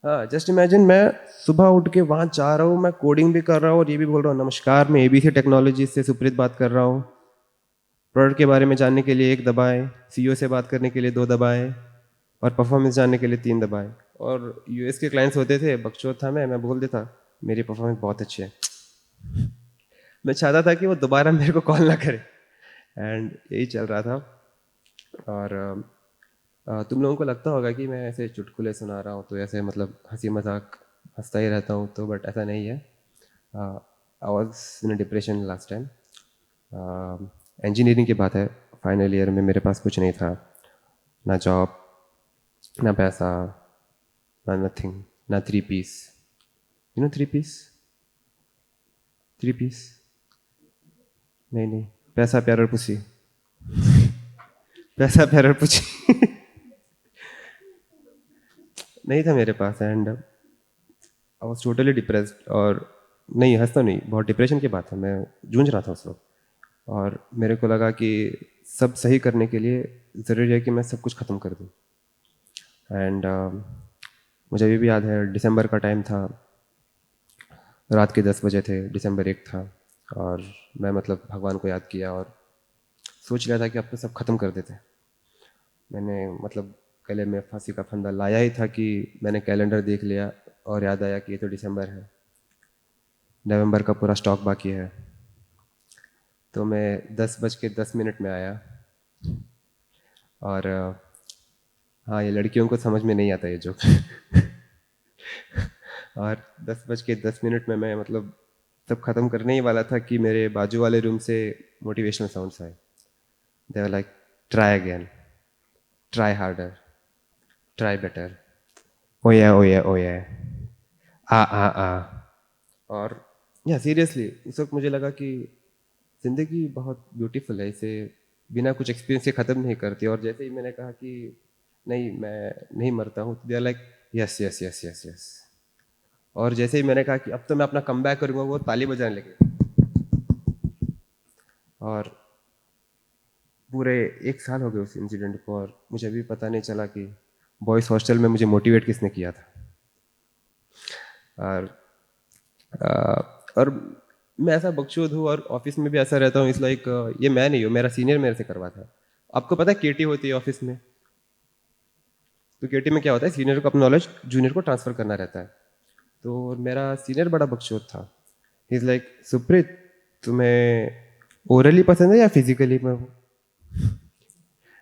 हाँ जस्ट इमेजिन मैं सुबह उठ के वहाँ जा रहा हूँ, मैं कोडिंग भी कर रहा हूँ और ये भी बोल रहा हूँ नमस्कार मैं एबीसी टेक्नोलॉजी से सुप्रीत बात कर रहा हूँ। प्रोडक्ट के बारे में जानने के लिए 1 दबाएं, सीईओ से बात करने के लिए 2 दबाएं और परफॉर्मेंस जानने के लिए 3 दबाएं। और यूएस के क्लाइंट्स होते थे, बकचोद था मैं बोल देता मेरी परफॉर्मेंस बहुत अच्छी है। मैं चाहता था कि वो दोबारा मेरे को कॉल ना करे एंड यही चल रहा था। और तुम लोगों को लगता होगा कि मैं ऐसे चुटकुले सुना रहा हूँ तो ऐसे मतलब हंसी मजाक हंसता ही रहता हूँ, तो बट ऐसा नहीं है। I was in depression last time. Engineering की बात है, फाइनल ईयर में मेरे पास कुछ नहीं था, ना जॉब ना पैसा ना नथिंग, ना 3 P's. You know 3 P's? 3 P's नहीं, पैसा प्यार और पुसी। पैसा प्यार और पुसी नहीं था मेरे पास and I was totally depressed. और नहीं हंसता नहीं, बहुत डिप्रेशन की बात है, मैं जूझ रहा था उस वक्त। और मेरे को लगा कि सब सही करने के लिए ज़रूरी है कि मैं सब कुछ ख़त्म कर दूँ। एंड मुझे अभी भी याद है दिसंबर का टाइम था, रात के 10 बजे थे, दिसंबर 1 था और मैं मतलब भगवान को याद किया और सोच लिया था कि अब तो सब ख़त्म कर देते। मैंने मतलब गले में फांसी का फंदा लाया ही था कि मैंने कैलेंडर देख लिया और याद आया कि ये तो दिसंबर है, नवंबर का पूरा स्टॉक बाकी है। तो मैं 10:10 में आया और हाँ ये लड़कियों को समझ में नहीं आता ये जोक और 10:10 में मैं मतलब सब खत्म करने ही वाला था कि मेरे बाजू वाले रूम से मोटिवेशनल साउंड्स आए। They were like try again, try harder, try better, ओया ओया ओया, आ। और या सीरियसली उस वक्त मुझे लगा कि ज़िंदगी बहुत ब्यूटीफुल है, इसे बिना कुछ एक्सपीरियंस के ख़त्म नहीं करती। और जैसे ही मैंने कहा कि नहीं मैं नहीं मरता हूँ, तो they are like yes yes yes yes yes. और जैसे ही मैंने कहा कि अब तो मैं अपना कमबैक करूँगा, वो ताली बजाने लगे। और पूरे 1 साल हो गए उस इंसिडेंट को और मुझे अभी पता नहीं चला कि बॉयज़ हॉस्टल में मुझे मोटिवेट किसने किया था। और मैं ऐसा बकचोद हूँ और ऑफिस में भी ऐसा रहता हूँ। इस लाइक ये मैं नहीं हूँ, मेरा सीनियर मेरे से करवाता है। आपको पता है केटी होती है ऑफिस में, तो केटी में क्या होता है, सीनियर को अपना नॉलेज जूनियर को ट्रांसफर करना रहता है। तो मेरा सीनियर बड़ा बकचोद था। ही इज़ लाइक सुप्रीत तुम्हें ओरली पसंद है या फिजिकली में हो?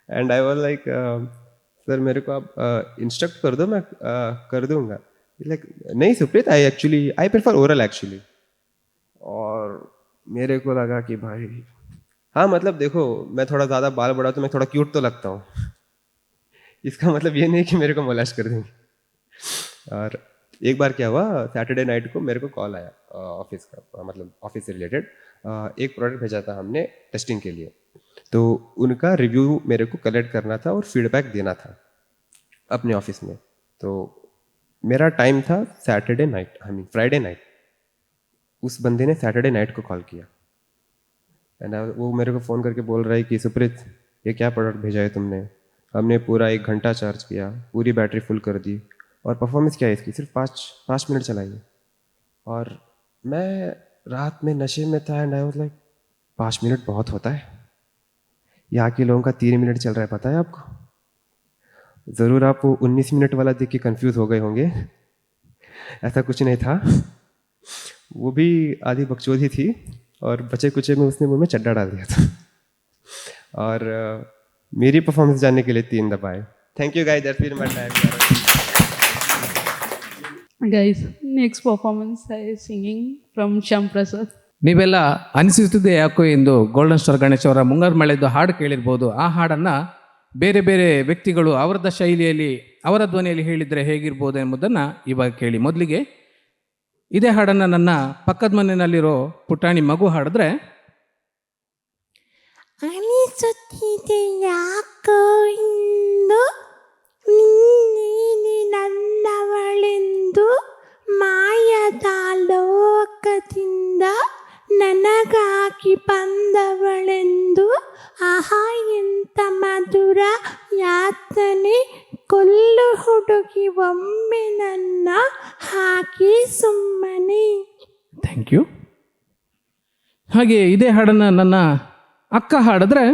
And I was like sir मेरे को आप इंस्ट्रक्ट कर दो, मैं कर दूंगा। लाइक नहीं Supreet I prefer oral actually. और मेरे को लगा कि भाई हाँ मतलब देखो मैं थोड़ा ज़्यादा बाल बड़ा तो मैं थोड़ा क्यूट तो लगता हूँ इसका मतलब ये नहीं कि मेरे को मोलेस्ट कर देंगे। और एक बार क्या हुआ, सैटरडे नाइट को मेरे को कॉल आया ऑफिस का, मतलब ऑफिस से रिलेटेड एक प्रोडक्ट भेजा था हमने टेस्टिंग के लिए, तो उनका रिव्यू मेरे को कलेक्ट करना था और फीडबैक देना था अपने ऑफिस में। तो मेरा टाइम था Saturday night, I mean Friday night. उस बंदे ने सैटरडे नाइट को कॉल किया एंड वो मेरे को फ़ोन करके बोल रहा है कि सुप्रीत ये क्या प्रोडक्ट भेजा है तुमने, हमने पूरा 1 घंटा चार्ज किया, पूरी बैटरी फुल कर दी और परफॉर्मेंस क्या है इसकी, सिर्फ 5 मिनट चलाई है। और मैं रात में नशे में था and I was like 5 minute बहुत होता है, यहाँ के लोगों का 3 मिनट चल रहा है, पता है आपको। ज़रूर आप वो 19 मिनट वाला देख के कंफ्यूज हो गए होंगे, ऐसा कुछ नहीं था। वो भी आधी बकचोदी थी और बचे कुचे में उसने मुंह में चड्डा डाल दिया था। और मेरी परफॉर्मेंस जानने के लिए 3 दबाए। Thank you guys, that's been my time. Guys, next performance is singing from Shyam Prasad. ನೀವೆಲ್ಲ ಅನಿಸುತ್ತಿದೆ ಯಾಕೋ ಎಂದು ಗೋಲ್ಡನ್ ಸ್ಟಾರ್ ಗಣೇಶ್ ಅವರ ಮುಂಗಾರು ಮಳೆದು ಹಾಡು ಕೇಳಿರ್ಬೋದು. ಆ ಹಾಡನ್ನು ಬೇರೆ ಬೇರೆ ವ್ಯಕ್ತಿಗಳು ಅವರದ ಶೈಲಿಯಲ್ಲಿ ಅವರ ಧ್ವನಿಯಲ್ಲಿ ಹೇಳಿದರೆ ಹೇಗಿರ್ಬೋದು ಎಂಬುದನ್ನು ಇವಾಗ ಕೇಳಿ. ಮೊದಲಿಗೆ ಇದೇ ಹಾಡನ್ನು ನನ್ನ ಪಕ್ಕದ ಮನೆಯಲ್ಲಿರೋ ಪುಟಾಣಿ ಮಗು ಹಾಡಿದ್ರೆ, ಅನಿಸುತ್ತಿದೆ ಯಾಕೋ ಇಂದು ನೀನೆ ನನ್ನವಳೆಂದು, ಮಾಯದ ಲೋಕದಿಂದ ನನಗಾಗಿ ಬಂದವಳೆಂದು, ಆಹಾ ಎಂತ ಮಧುರ ಯಾತನೆ, ಕೊಲ್ಲು ಹುಡುಗಿ ಒಮ್ಮೆ ನನ್ನ ಹಾಗೆ ಸುಮ್ಮನೆ. Thank you. ಹಾಗೆ ಇದೇ ಹಾಡನ್ನು ನನ್ನ ಅಕ್ಕ ಹಾಡಿದ್ರೆ,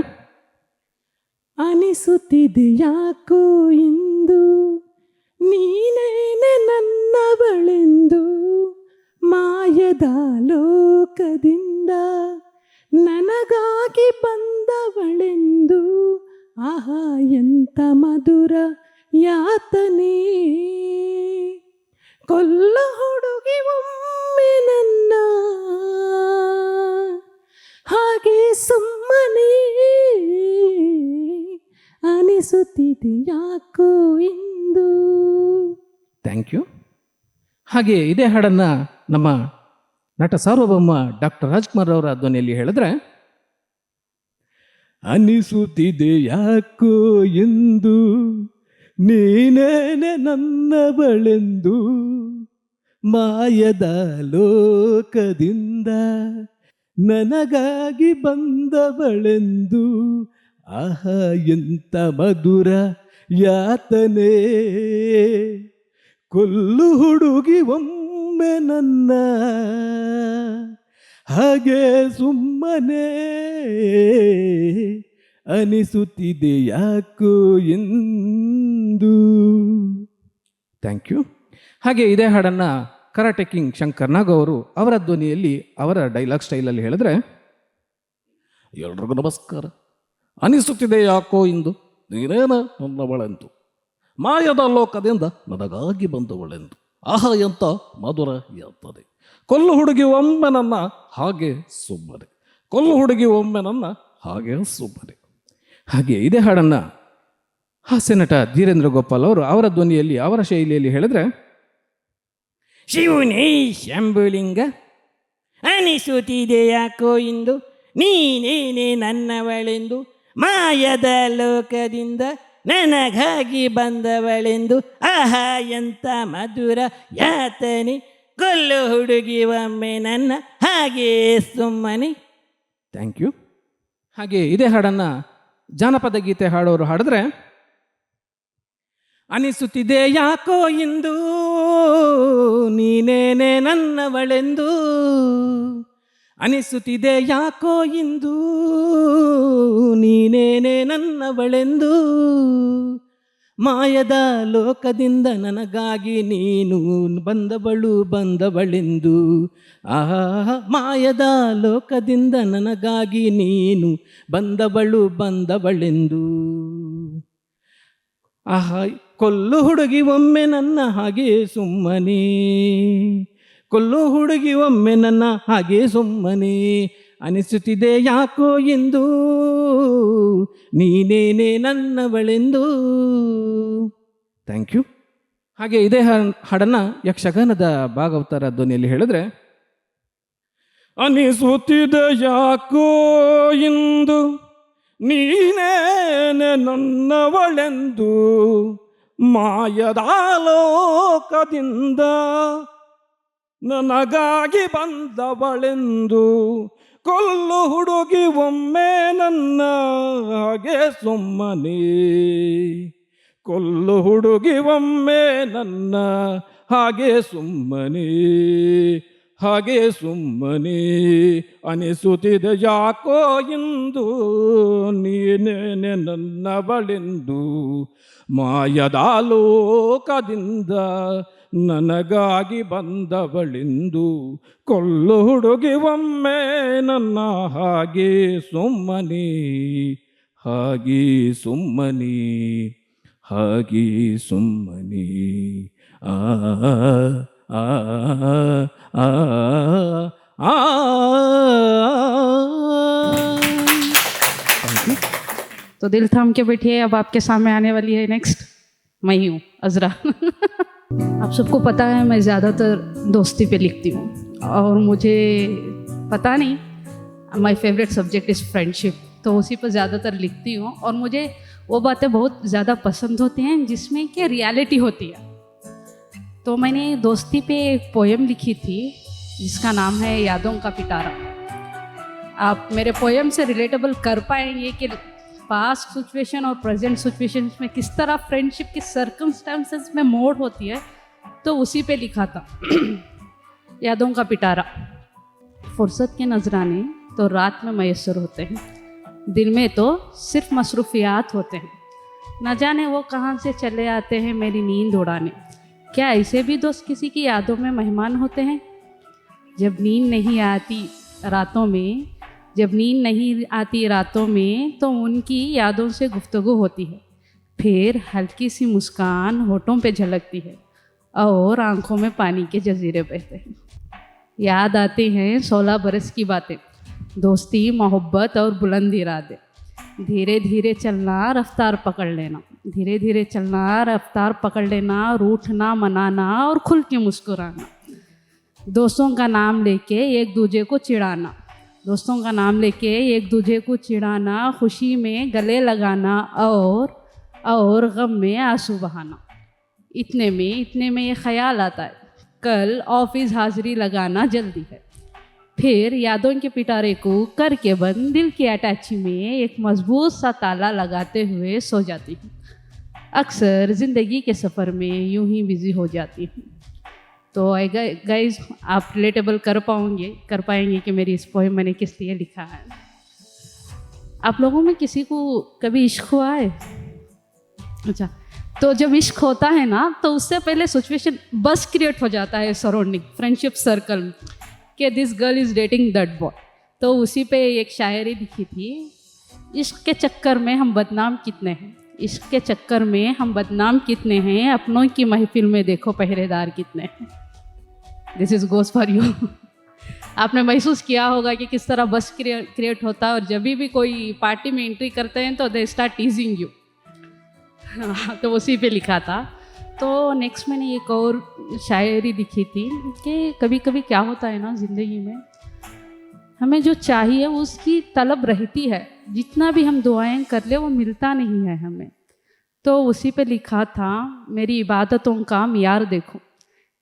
ಅನಿಸುತ್ತಿದೆ ಯಾಕೋ ಇಂದು ನೀನೇನೆ ನನ್ನವಳೆಂದು, ಮಾಯದ ಲೋಕದಿಂದ ನನಗಾಗಿ ಬಂದವಳೆಂದು, ಆಹಾ ಎಂತ ಮಧುರ ಯಾತನೆ, ಕೊಲ್ಲ ಹುಡುಗಿ ಒಮ್ಮೆ ನನ್ನ ಹಾಗೆ ಸುಮ್ಮನೆ, ಅನಿಸುತ್ತಿದೆ ಯಾಕೋ ಇಂದು. Thank you. ಹಾಗೆ ಇದೇ ಹಾಡನ್ನು ನಮ್ಮ ನಟ ಸಾರ್ವಭೌಮ ಡಾಕ್ಟರ್ ರಾಜ್ಕುಮಾರ್ ಅವರ ಧ್ವನಿಯಲ್ಲಿ ಹೇಳಿದ್ರೆ, ಅನಿಸುತ್ತಿದೆ ಯಾಕೋ ಎಂದು ನೀನೇನೆ ನನ್ನವಳೆಂದು, ಮಾಯದ ಲೋಕದಿಂದ ನನಗಾಗಿ ಬಂದವಳೆಂದು, ಆಹಾ ಎಂತ ಮಧುರ ಯಾತನೆ, ಕೊಲ್ಲು ಹುಡುಗಿ ಒಮ್ಮೆ ನನ್ನ ಹಾಗೆ ಸುಮ್ಮನೆ, ಅನಿಸುತ್ತಿದೆ ಯಾಕೋ ಎಂದು. Thank you. ಹಾಗೆ ಇದೇ ಹಾಡನ್ನು ಕರಾಟೆ ಕಿಂಗ್ ಶಂಕರ್ ನಾಗ್ ಅವರು ಅವರ ಧ್ವನಿಯಲ್ಲಿ ಅವರ ಡೈಲಾಗ್ ಸ್ಟೈಲಲ್ಲಿ ಹೇಳಿದ್ರೆ, ಎಲ್ರಿಗೂ ನಮಸ್ಕಾರ. ಅನಿಸುತ್ತಿದೆ ಯಾಕೋ ಇಂದು ನೀನೇನ ನನ್ನವಳೆಂದು, ಮಾಯದ ಲೋಕದಿಂದ ನನಗಾಗಿ ಬಂದವಳೆಂದು, ಆಹಾ ಎಂತ ಮಧುರ ಯಾತನೆ, ಕೊಲ್ಲು ಹುಡುಗಿ ಒಮ್ಮೆ ನನ್ನ ಹಾಗೆ ಸುಮ್ಮನೆ, ಕೊಲ್ಲು ಹುಡುಗಿ ಒಮ್ಮೆ ನನ್ನ ಹಾಗೆ ಸುಮ್ಮನೆ. ಹಾಗೆ ಇದೇ ಹಾಡನ್ನು ಹಾಸ್ಯ ನಟ ಧೀರೇಂದ್ರ ಗೋಪಾಲ್ ಅವರು ಅವರ ಧ್ವನಿಯಲ್ಲಿ ಅವರ ಶೈಲಿಯಲ್ಲಿ ಹೇಳಿದ್ರೆ, ಶಿವನೇ ಶಂಭುಲಿಂಗ ಅನಿಸುತ್ತಿದೆ ಯಾಕೋ ಇಂದು ನೀನೇನೆ ನನ್ನವಳೆಂದು, ಮಾಯದ ಲೋಕದಿಂದ ನನಗಾಗಿ ಬಂದವಳೆಂದು, ಆಹಾ ಎಂತ ಮಧುರ ಯಾತನೆ, ಕೊಲ್ಲು ಹುಡುಗಿ ಒಮ್ಮೆ ನನ್ನ ಹಾಗೆ ಸುಮ್ಮನೆ. Thank you. ಹಾಗೆ ಇದೇ ಹಾಡನ್ನು ಜಾನಪದ ಗೀತೆ ಹಾಡೋರು ಹಾಡಿದ್ರೆ, ಅನಿಸುತ್ತಿದೆ ಯಾಕೋ ಇಂದು ನೀನೇನೆ ನನ್ನವಳೆಂದು, ಅನಿಸುತ್ತಿದೆ ಯಾಕೋ ಇಂದು ನೀನೇನೆ ನನ್ನವಳೆಂದು, ಮಾಯದ ಲೋಕದಿಂದ ನನಗಾಗಿ ನೀನು ಬಂದವಳೆಂದು, ಆಹಾ ಮಾಯದ ಲೋಕದಿಂದ ನನಗಾಗಿ ನೀನು ಬಂದವಳೆಂದು, ಆಹಾ ಕೊಲ್ಲು ಹುಡುಗಿ ಒಮ್ಮೆ ನನ್ನ ಹಾಗೆ ಸುಮ್ಮನೆ, ಕೊಲ್ಲು ಹುಡುಗಿ ಒಮ್ಮೆ ನನ್ನ ಹಾಗೆ ಸುಮ್ಮನೆ, ಅನಿಸುತ್ತಿದೆ ಯಾಕೋ ಎಂದು ನೀನೇನೇ ನನ್ನವಳೆಂದು. Thank you. ಹಾಗೆ ಇದೇ ಹಾಡನ್ನು ಯಕ್ಷಗಾನದ ಭಾಗವತರ ಧ್ವನಿಯಲ್ಲಿ ಹೇಳಿದ್ರೆ, ಅನಿಸುತ್ತಿದೆ ಯಾಕೋ ಇಂದು ನೀನೇನೆ ನನ್ನವಳೆಂದು, ಮಾಯದ ಲೋಕದಿಂದ ನನಗಾಗಿ ಬಂದವಳೆಂದು, ಕೊಲ್ಲು ಹುಡುಗಿ ಒಮ್ಮೆ ನನ್ನ ಹಾಗೆ ಸುಮ್ಮನೆ, ಕೊಲ್ಲು ಹುಡುಗಿ ಒಮ್ಮೆ ನನ್ನ ಹಾಗೆ ಸುಮ್ಮನೆ, ಹಾಗೆ ಸುಮ್ಮನೆ ಅನಿಸುತ್ತಿದೆ ಯಾಕೋ ಇಂದು ನೀನೇನೆ ನನ್ನವಳೆಂದು, ಮಾಯದ ಲೋಕದಿಂದ ನನಗಾಗಿ ಬಂದವಳೆಂದು, ಕೊಲ್ಲು ಹುಡುಗಿ ಒಮ್ಮೆ ನನ್ನ ಹಾಗೆ ಸುಮ್ಮನೆ, ಹಾಗೆ ಸುಮ್ಮನೆ, ಹಾಗೆ ಸುಮ್ಮನೆ. ಆ ಆ ಆ ಆ. तो दिल थाम के बैठिए, अब आपके सामने आने वाली है नेक्स्ट, मैं ही हूँ अजरा। आप सबको पता है मैं ज़्यादातर दोस्ती पे लिखती हूँ, और मुझे पता नहीं, my favourite subject is friendship, तो उसी पर ज़्यादातर लिखती हूँ। और मुझे वो बातें बहुत ज़्यादा पसंद होती हैं जिसमें कि रियलिटी होती है। तो मैंने दोस्ती पे एक पोएम लिखी थी जिसका नाम है यादों का पिटारा। आप मेरे पोएम से रिलेटेबल कर पाएंगे कि पास्ट सिचुएशन और प्रेजेंट सिचुएशन में किस तरह फ्रेंडशिप की सर्कमस्टांसेस में मोड़ होती है, तो उसी पे लिखा था। यादों का पिटारा। फुर्सत के नजराने तो रात में मैसर होते हैं, दिन में तो सिर्फ मसरूफियात होते हैं, न जाने वो कहाँ से चले आते हैं मेरी नींद उड़ाने। क्या ऐसे भी दोस्त किसी की यादों में मेहमान होते हैं? जब नींद नहीं आती रातों में, जब नींद नहीं आती रातों में, तो उनकी यादों से गुफ्तगू होती है, फिर हल्की सी मुस्कान होठों पे झलकती है और आंखों में पानी के जजीरे बहते हैं। याद आती हैं 16 बरस की बातें, दोस्ती, मोहब्बत और बुलंद इरादे। धीरे धीरे चलना, रफ्तार पकड़ लेना, धीरे धीरे चलना, रफ्तार पकड़ लेना, रूठना, मनाना और खुल के मुस्कुराना। दोस्तों का नाम लेके एक दूजे को चिढ़ाना, दोस्तों का नाम लेके एक दूजे को चिढ़ाना, खुशी में गले लगाना और गम में आंसू बहाना। इतने में ये ख्याल आता है, कल ऑफिस हाजिरी लगाना जल्दी है। फिर यादों के पिटारे को करके बंद दिल की अटैची में एक मजबूत सा ताला लगाते हुए सो जाती हूँ। अक्सर ज़िंदगी के सफ़र में यूं ही बिज़ी हो जाती हूँ। तो गाइज, आप रिलेटेबल कर पाएंगे कि मेरी इस पोएम मैंने किस लिए लिखा है। आप लोगों में किसी को कभी इश्क हुआ है? अच्छा, तो जब इश्क होता है ना, तो उससे पहले सिचुएशन बस क्रिएट हो जाता है सराउंडिंग, फ्रेंडशिप सर्कल में, कि this girl is dating that boy. तो उसी पे एक शायरी लिखी थी, इश्क के चक्कर में हम बदनाम कितने हैं, इश्क के चक्कर में हम बदनाम कितने हैं, अपनों की महफिल में देखो पहरेदार कितने हैं। This is goes for you. आपने महसूस किया होगा कि किस तरह बस क्रिएट होता है, और जब भी कोई पार्टी में एंट्री करते हैं तो दे स्टार्ट टीजिंग यू। तो उसी पे लिखा था। तो नेक्स्ट मैंने एक और शायरी लिखी थी कि कभी कभी क्या होता है ना ज़िंदगी में, हमें जो चाहिए उसकी तलब रहती है, जितना भी हम दुआएं कर ले वो मिलता नहीं है हमें। तो उसी पे लिखा था, मेरी इबादतों का मियार देखो,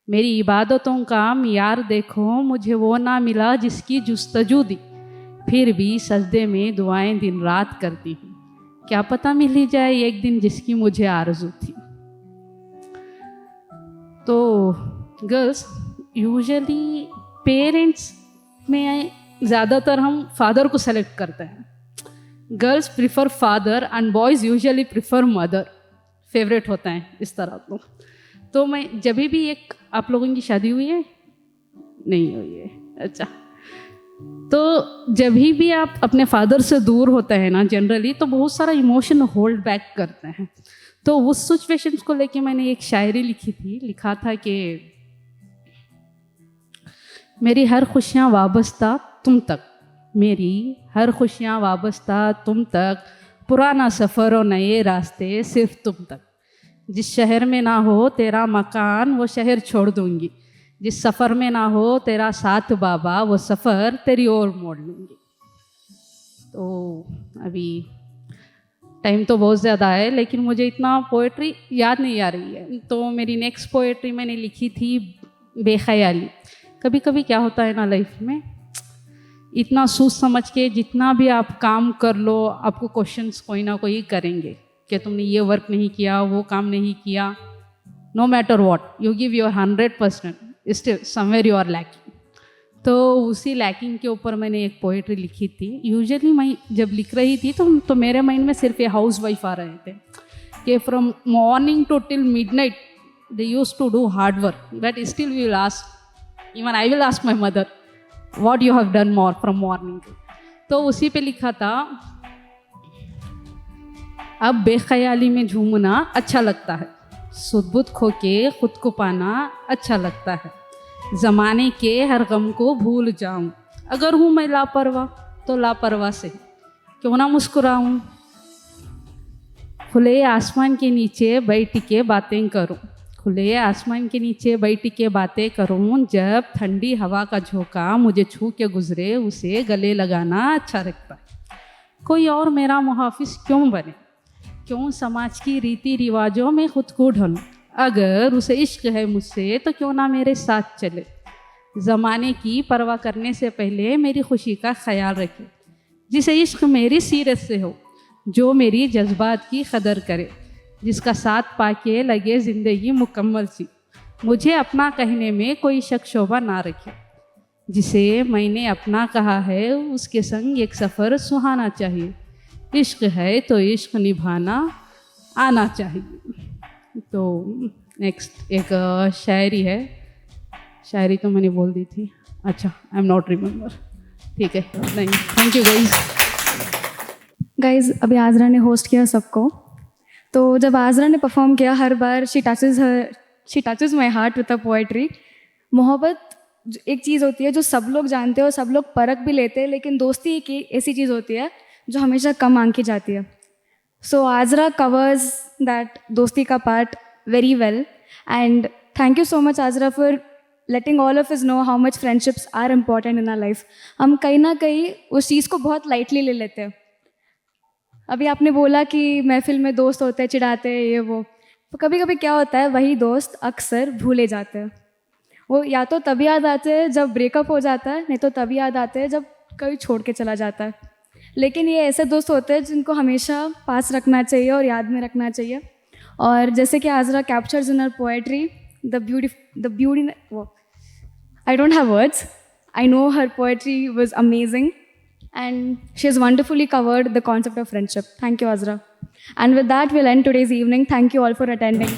मेरी इबादतों का मियार देखो, मुझे वो ना मिला जिसकी जुस्तजू दी, फिर भी सजदे में दुआएं दिन रात करती हूँ, क्या पता मिल ही जाए एक दिन जिसकी मुझे आरज़ू थी। तो गर्ल्स, यूजुअली पेरेंट्स में ज़्यादातर हम फादर को सेलेक्ट करते हैं। Girls prefer father and boys usually prefer mother, favourite होता है इस तरह। तो मैं जब भी एक, आप लोगों की शादी हुई है? नहीं हुई है, अच्छा। तो जब भी आप अपने फादर से दूर होते हैं ना जनरली, तो बहुत सारा इमोशन होल्ड बैक करते हैं। तो उस सिचुएशंस को लेके मैंने एक शायरी लिखी थी, लिखा था कि मेरी हर खुशियाँ वाबस्ता तुम तक, मेरी हर खुशियाँ वाबस्ता तुम तक, पुराना सफ़र और नए रास्ते सिर्फ तुम तक। जिस शहर में ना हो तेरा मकान वो शहर छोड़ दूंगी, जिस सफ़र में ना हो तेरा साथ बाबा वो सफ़र तेरी ओर मोड़ लूँगी। तो अभी टाइम तो बहुत ज़्यादा है, लेकिन मुझे इतना पोएट्री याद नहीं आ रही है। तो मेरी नेक्स्ट पोएट्री मैंने लिखी थी बेख्याली। कभी कभी क्या होता है ना लाइफ में, इतना सोच समझ के जितना भी आप काम कर लो, आपको क्वेश्चंस कोई ना कोई करेंगे कि तुमने ये वर्क नहीं किया, वो काम नहीं किया। No matter what you give your 100%, still somewhere you are lacking. तो उसी लैकिंग के ऊपर मैंने एक पोएट्री लिखी थी। यूजुअली मैं जब लिख रही थी तो मेरे माइंड में सिर्फ ये हाउस वाइफ आ रहे थे कि from morning to till midnight they use to do hard work, but still we will ask, even I will ask my mother what you have done more from morning. तो उसी पे लिखा था, अब बेख्याली में झूमना अच्छा लगता है, सुध-बुध खो के खुद को पाना अच्छा लगता है, ज़माने के हर गम को भूल जाऊं, अगर हूँ मैं लापरवाह तो लापरवाह से क्यों ना मुस्कुराऊं, खुले आसमान के नीचे बैठ के बातें करूं, खुले आसमान के नीचे बैठ के बातें करूं, जब ठंडी हवा का झोंका मुझे छू के गुजरे उसे गले लगाना अच्छा लगता है, कोई और मेरा मुहाफिज क्यों बने, क्यों समाज की रीति रिवाजों में खुद को ढलूं, अगर उसे इश्क है मुझसे तो क्यों ना मेरे साथ चले, ज़माने की परवाह करने से पहले मेरी खुशी का ख्याल रखे, जिसे इश्क मेरी सीरत से हो, जो मेरी जज्बात की कदर करे, जिसका साथ पाके लगे ज़िंदगी मुकम्मल सी, मुझे अपना कहने में कोई शक शोभा ना रखे, जिसे मैंने अपना कहा है उसके संग एक सफ़र सुहाना चाहिए, इश्क है तो इश्क निभाना आना चाहिए। तो नेक्स्ट एक शायरी है, शायरी तो मैंने बोल दी थी, अच्छा आई एम नॉट रिमेंबर, ठीक है नहीं, थैंक यू गाइज। अभी आजरा ने होस्ट किया सबको, तो जब आजरा ने परफॉर्म किया हर बार she touches my heart with a poetry. मोहब्बत एक चीज़ होती है जो सब लोग जानते हैं और सब लोग परख भी लेते हैं, लेकिन दोस्ती एक ऐसी चीज़ होती है जो हमेशा कम आंकी जाती है। So Azra covers that dosti ka part very well, and thank you so much Azra for letting all of us know how much friendships are important in our life. हम कहीं ना कहीं उस चीज़ को बहुत lightly ले लेते हैं। अभी आपने बोला कि महफिल में दोस्त होते हैं, चिढ़ाते हैं ये वो, तो कभी कभी क्या होता है वही दोस्त अक्सर भूले जाते हैं। वो या तो तभी याद आते हैं जब ब्रेकअप हो जाता है, नहीं तो तभी याद आते हैं जब कोई छोड़ के चला जाता है। लेकिन ये ऐसे दोस्त होते हैं जिनको हमेशा पास रखना चाहिए और याद में रखना चाहिए। और जैसे कि Ajara captures in her poetry the beauty, I don't have words, I know her poetry was amazing and she has wonderfully covered the concept of friendship. Thank you, Azra. And with that, we'll end today's evening. Thank you all for attending.